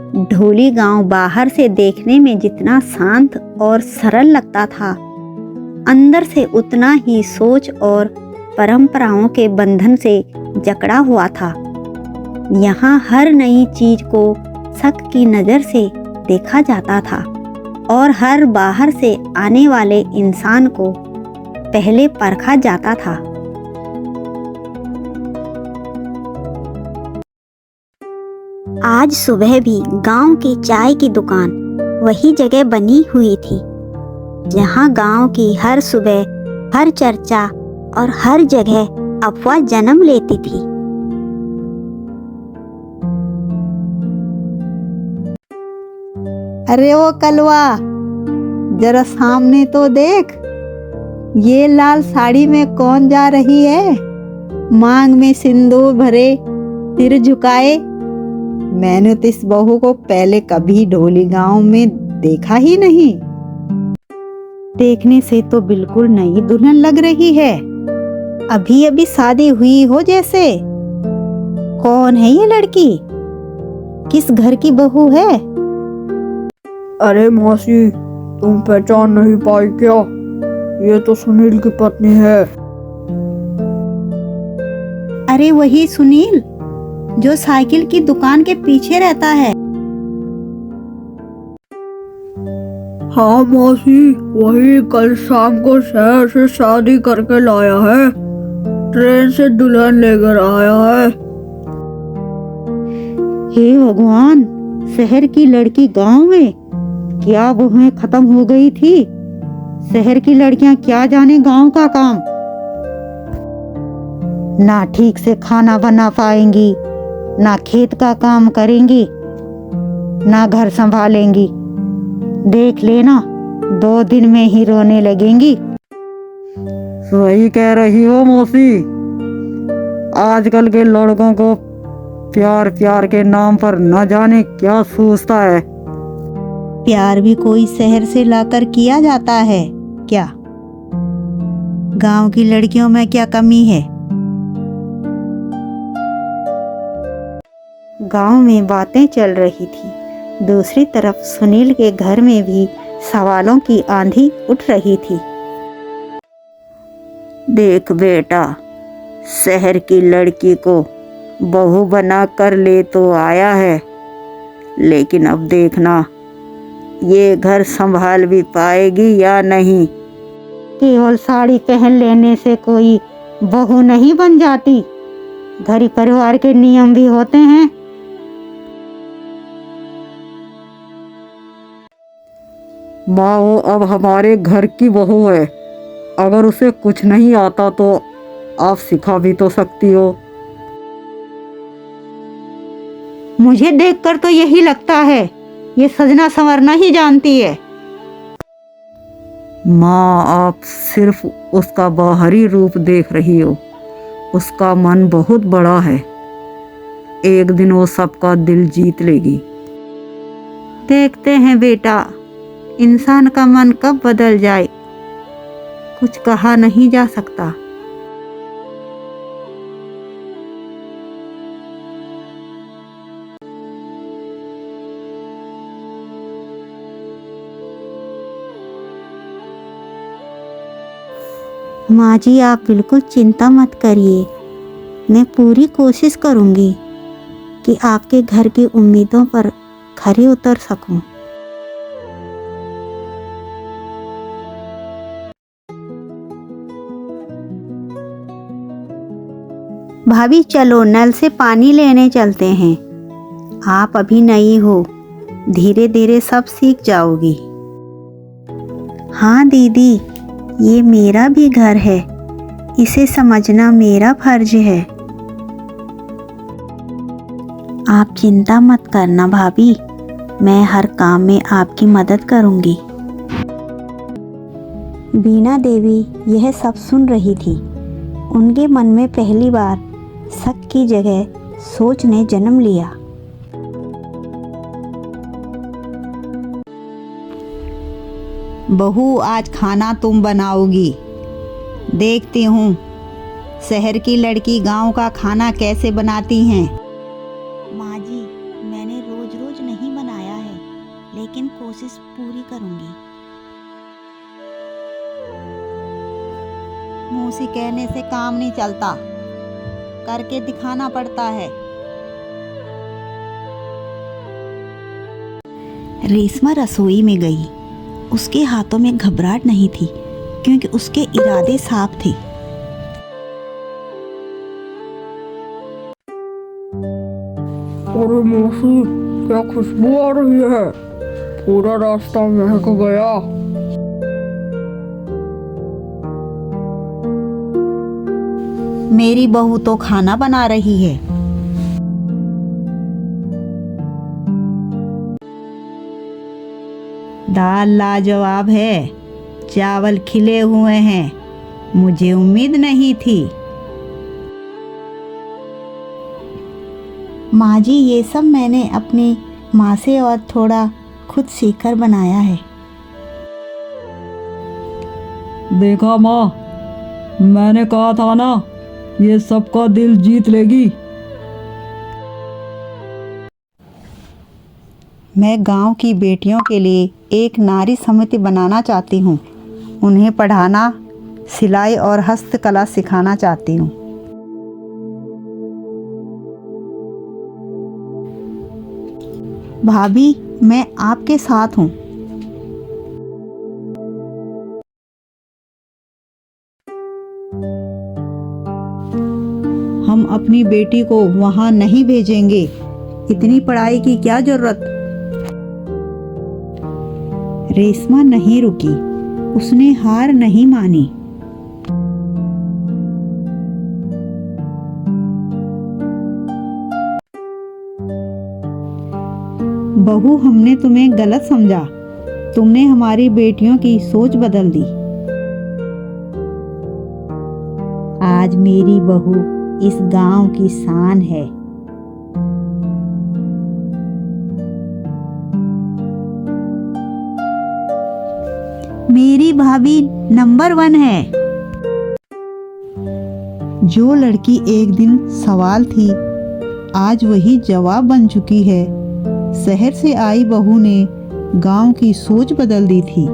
ढोली गांव बाहर से देखने में जितना शांत और सरल लगता था, अंदर से उतना ही सोच और परंपराओं के बंधन से जकड़ा हुआ था। यहाँ हर नई चीज को शक की नज़र से देखा जाता था और हर बाहर से आने वाले इंसान को पहले परखा जाता था। आज सुबह भी गांव की चाय की दुकान वही जगह बनी हुई थी जहां गांव की हर सुबह, हर चर्चा और हर जगह अफवाह जन्म लेती थी। अरे वो कलवा, जरा सामने तो देख। ये लाल साड़ी में कौन जा रही है? मांग में सिंदूर भरे, सिर झुकाए। मैंने तो इस बहू को पहले कभी ढोली गांव में देखा ही नहीं। देखने से तो बिल्कुल नई दुल्हन लग रही है, अभी अभी शादी हुई हो जैसे। कौन है ये लड़की? किस घर की बहू है? अरे मौसी, तुम पहचान नहीं पाई क्या? ये तो सुनील की पत्नी है। अरे वही सुनील जो साइकिल की दुकान के पीछे रहता है। हाँ मौसी, वही कल शाम को शहर से शादी करके लाया है। ट्रेन से दुल्हन लेकर आया है। हे भगवान, शहर की लड़की गांव में? क्या बहुएं खत्म हो गई थी? शहर की लड़कियां क्या जाने गांव का काम। ना ठीक से खाना बना पाएंगी, ना खेत का काम करेंगी, ना घर संभालेंगी। देख लेना, 2 दिन में ही रोने लगेंगी। सही कह रही हो मौसी। आजकल के लड़कों को प्यार प्यार के नाम पर न जाने क्या सोचता है। प्यार भी कोई शहर से लाकर किया जाता है क्या? गांव की लड़कियों में क्या कमी है? गांव में बातें चल रही थी। दूसरी तरफ सुनील के घर में भी सवालों की आंधी उठ रही थी। देख बेटा, शहर की लड़की को बहू बना कर ले तो आया है, लेकिन अब देखना ये घर संभाल भी पाएगी या नहीं। केवल साड़ी पहन लेने से कोई बहू नहीं बन जाती। घर परिवार के नियम भी होते हैं। माँ, वो अब हमारे घर की बहू है। अगर उसे कुछ नहीं आता तो आप सिखा भी तो सकती हो। मुझे देखकर तो यही लगता है ये सजना संवरना ही जानती है। माँ, आप सिर्फ उसका बाहरी रूप देख रही हो। उसका मन बहुत बड़ा है। एक दिन वो सबका दिल जीत लेगी। देखते हैं बेटा, इंसान का मन कब बदल जाए, कुछ कहा नहीं जा सकता। माँ जी, आप बिल्कुल चिंता मत करिए। मैं पूरी कोशिश करूँगी कि आपके घर की उम्मीदों पर खरे उतर सकूं। भाभी चलो, नल से पानी लेने चलते हैं। आप अभी नई हो, धीरे धीरे सब सीख जाओगी। हाँ दीदी, ये मेरा भी घर है, इसे समझना मेरा फर्ज है। आप चिंता मत करना भाभी, मैं हर काम में आपकी मदद करूंगी। बीना देवी यह सब सुन रही थी। उनके मन में पहली बार शक की जगह सोच ने जन्म लिया। बहू, आज खाना तुम बनाओगी। देखती हूँ शहर की लड़की गांव का खाना कैसे बनाती हैं। माँ जी, मैंने रोज रोज रोज नहीं बनाया है, लेकिन कोशिश पूरी करूंगी। मौसी कहने से काम नहीं चलता, करके दिखाना पड़ता है। रेशमा रसोई में गई। उसके हाथों में घबराहट नहीं थी, क्योंकि उसके इरादे साफ थे। अरे मौसी, क्या खुशबू आ रही है। पूरा रास्ता महक गया। मेरी बहू तो खाना बना रही है। दाल लाजवाब है, चावल खिले हुए हैं, मुझे उम्मीद नहीं थी। माँ जी, ये सब मैंने अपनी माँ से और थोड़ा खुद सीखकर बनाया है। देखा माँ, मैंने कहा था ना, ये सबका दिल जीत लेगी। मैं गांव की बेटियों के लिए एक नारी समिति बनाना चाहती हूँ। उन्हें पढ़ाना, सिलाई और हस्तकला सिखाना चाहती हूँ। भाभी, मैं आपके साथ हूँ। हम अपनी बेटी को वहाँ नहीं भेजेंगे। इतनी पढ़ाई की क्या जरूरत। रेशमा नहीं रुकी, उसने हार नहीं मानी। बहू, हमने तुम्हें गलत समझा। तुमने हमारी बेटियों की सोच बदल दी। आज मेरी बहू इस गांव की शान है। मेरी भाभी नंबर 1 है। जो लड़की एक दिन सवाल थी, आज वही जवाब बन चुकी है। शहर से आई बहू ने गांव की सोच बदल दी थी।